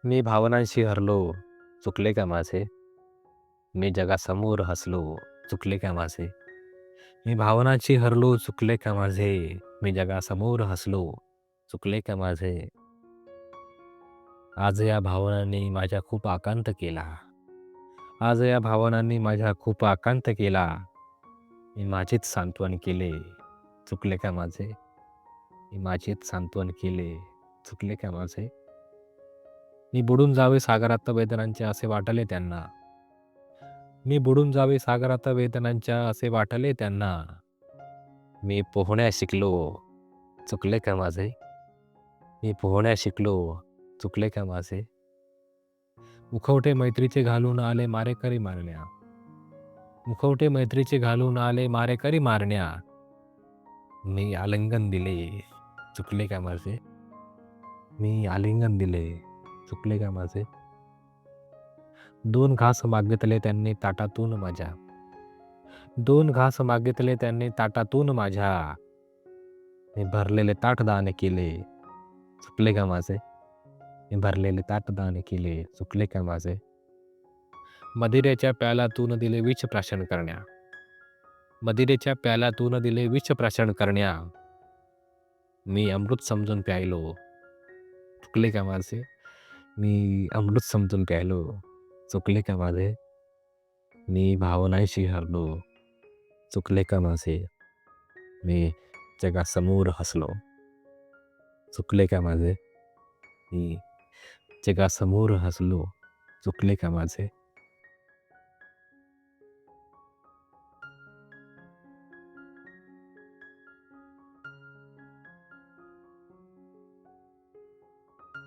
मी भावनांशी हरलो, चुकले का माझे? मी जगासमोर हसलो, चुकले का माझे? मी भावनांशी हरलो, चुकले का माझे? मी जगासमोर हसलो, चुकले का माझे? आज या भावनांनी माझ्या खूप आकांत केला. आज या भावनांनी माझ्या खूप आकांत केला. मी माझेच सांत्वन केले, चुकले का माझे? मी माझेच सांत्वन केले, चुकले का माझे? मी बुडून जावे सागरात वेदनांचे असे वाटले त्यांना. मी बुडून जावे सागरात वेदनांच्या असे वाटले त्यांना. मी पोहण्यास शिकलो, चुकले का माझे? मी पोहण्यास शिकलो, चुकले का माझे? मुखवटे मैत्रीचे घालून आले मारेकरी मारण्या. मुखवटे मैत्रीचे घालून आले मारेकरी मारण्या. मी आलिंगन दिले, चुकले का माझे? मी आलिंगन दिले, चुकले का माझे? दोन घास मागितले त्यांनी ताटातून माझ्या. दोन घास मागितले त्यांनी ताटातून माझ्या. मी भरलेले ताट दान केले, चुकले का माझे? मी भरलेले ताट दान केले, चुकले का माझे? मदिरेच्या प्याल्यातून दिले विष प्राशन करण्या. मदिरेच्या प्याल्यातून दिले विष प्राशन करण्या. मी अमृत समजून प्यायलो, चुकले का माझे? मी अमृत समजून प्यायलो, चुकले का माझे? मी भावनांशी हरलो, चुकले का माझे? मी जगासमोर हसलो, चुकले का माझे? मी जगासमोर हसलो, चुकले का माझे?